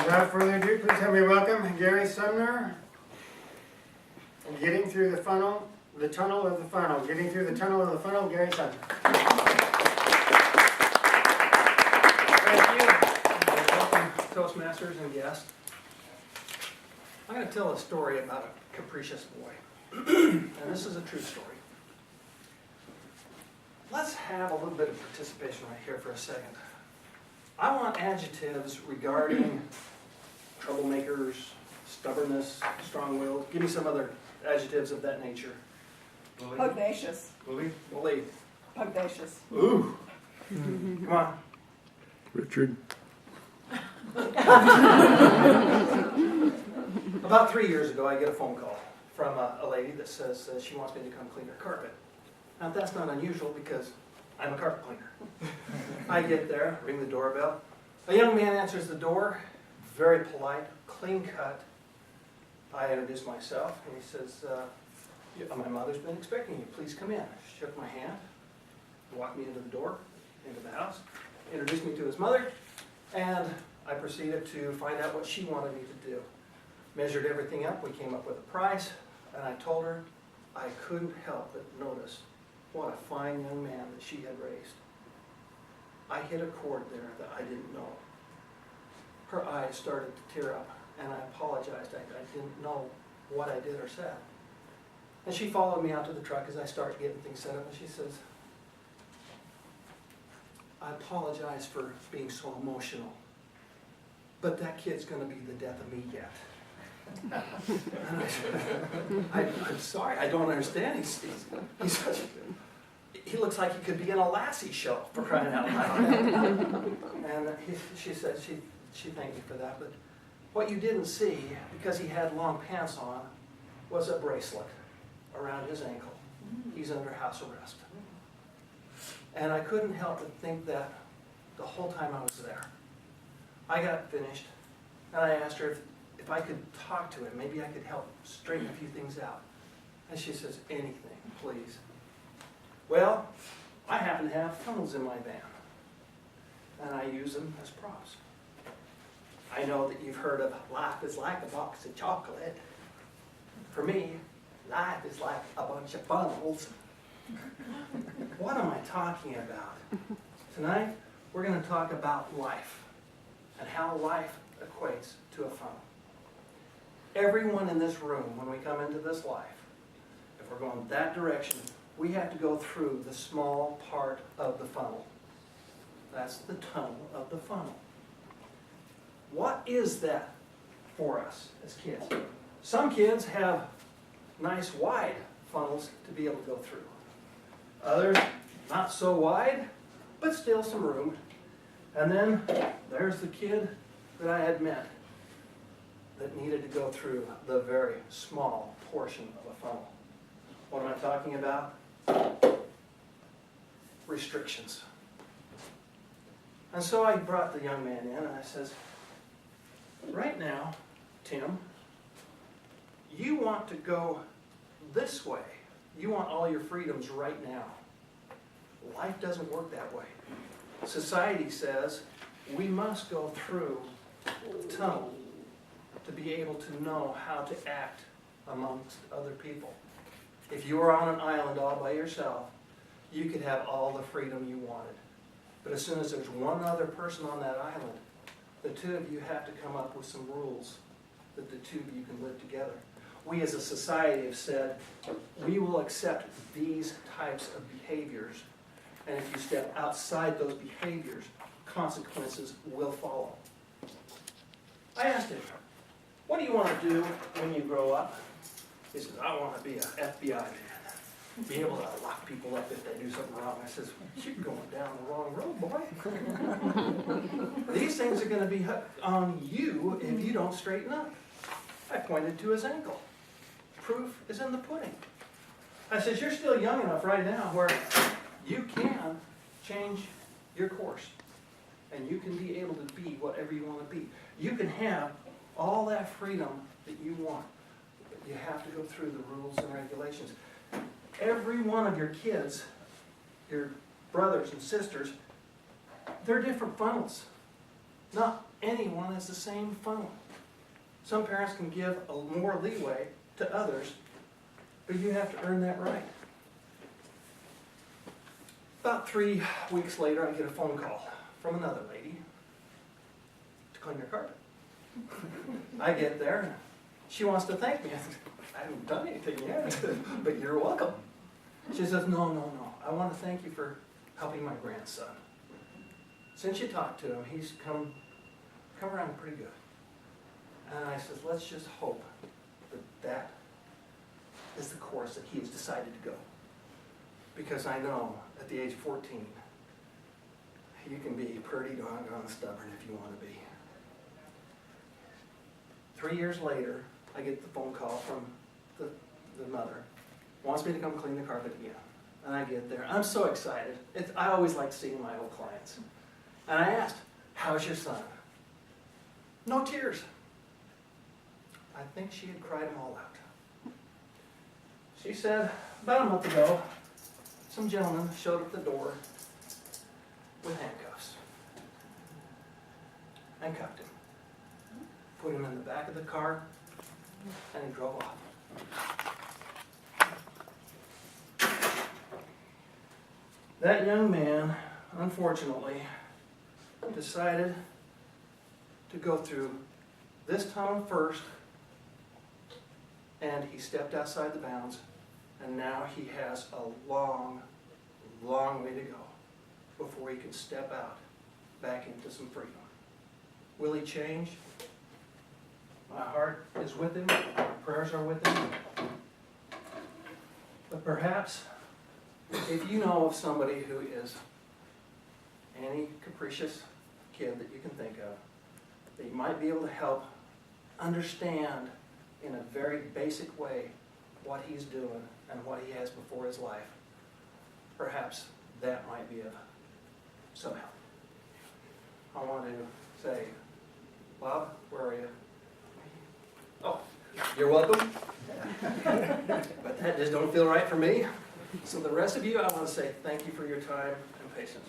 Without further ado, please help me welcome Gary Sumner. Getting through the funnel, the tunnel of the funnel. Getting through the tunnel of the funnel, Gary Sumner. Thank you. Welcome, Toastmasters and guests. I'm going to tell a story about a capricious boy. And this is a true story. Let's have a little bit of participation right here for a second. I want adjectives regarding troublemakers, stubbornness, strong-willed. Give me some other adjectives of that nature. Pugnacious. Believe. Pugnacious. Ooh. Come on. Richard. About 3 years ago, I get a phone call from a lady that says she wants me to come clean her carpet. Now, that's not unusual because I'm a carpet cleaner. I get there, ring the doorbell. A young man answers the door, very polite, clean cut. I introduce myself, and he says, my mother's been expecting you. Please come in. Shook my hand, walked me into the door, into the house, introduced me to his mother, and I proceeded to find out what she wanted me to do. Measured everything up, we came up with a price, and I told her I couldn't help but notice what a fine young man that she had raised. I hit a chord there that I didn't know. Her eyes started to tear up, and I apologized. I didn't know what I did or said. And she followed me out to the truck as I started getting things set up, and she says, I apologize for being so emotional, but that kid's going to be the death of me yet. I'm sorry, I don't understand. He's such, he looks like he could be in a Lassie show, for crying out loud. And she said she thanked me for that, but what you didn't see, because he had long pants on, was a bracelet around his ankle. He's under house arrest. And I couldn't help but think that the whole time I was there. I got finished, and I asked her if I could talk to him, maybe I could help straighten a few things out. And she says, anything, please. Well, I happen to have funnels in my van, and I use them as props. I know that you've heard of life is like a box of chocolate. For me, life is like a bunch of funnels. What am I talking about? Tonight, we're going to talk about life and how life equates to a funnel. Everyone in this room, when we come into this life, if we're going that direction, we have to go through the small part of the funnel. That's the tunnel of the funnel. What is that for us as kids? Some kids have nice wide funnels to be able to go through. Others, not so wide, but still some room. And then there's the kid that I had met that needed to go through the very small portion of a funnel. What am I talking about? Restrictions. And so I brought the young man in and I says, right now, Tim, you want to go this way. You want all your freedoms right now. Life doesn't work that way. Society says we must go through the tunnel to be able to know how to act amongst other people. If you were on an island all by yourself, you could have all the freedom you wanted. But as soon as there's one other person on that island, the two of you have to come up with some rules that the two of you can live together. We as a society have said, we will accept these types of behaviors, and if you step outside those behaviors, consequences will follow. I asked him, what do you want to do when you grow up? He says, I want to be an FBI man, be able to lock people up if they do something wrong. I says, you're going down the wrong road, boy. These things are going to be on you if you don't straighten up. I pointed to his ankle. Proof is in the pudding. I says, you're still young enough right now where you can change your course. And you can be able to be whatever you want to be. You can have all that freedom that you want. But you have to go through the rules and regulations. Every one of your kids, your brothers and sisters, they're different funnels. Not anyone has the same funnel. Some parents can give more leeway to others, but you have to earn that right. About 3 weeks later, I get a phone call from another lady to clean her carpet. I get there, and she wants to thank me. I haven't done anything yet, but you're welcome. She says, no, I want to thank you for helping my grandson. Since you talked to him, he's come around pretty good. And I says, let's just hope that is the course that he has decided to go. Because I know at the age of 14, you can be pretty doggone stubborn if you want to be. 3 years later, I get the phone call from the mother. Wants me to come clean the carpet again. And I get there. I'm so excited. I always like seeing my old clients. And I asked, how's your son? No tears. I think she had cried them all out. She said, about a month ago, some gentleman showed up at the door with handcuffs and cuffed him. Put him in the back of the car, and he drove off. That young man, unfortunately, decided to go through this tunnel first, and he stepped outside the bounds, and now he has a long, long way to go before he can step out back into some freedom. Will he change? My heart is with him, my prayers are with him. But perhaps, if you know of somebody who is any capricious kid that you can think of, that you might be able to help understand in a very basic way what he's doing and what he has before his life, perhaps that might be of some help. I want to say, Bob, where are you? Oh, you're welcome. But that just don't feel right for me. So the rest of you, I want to say thank you for your time and patience.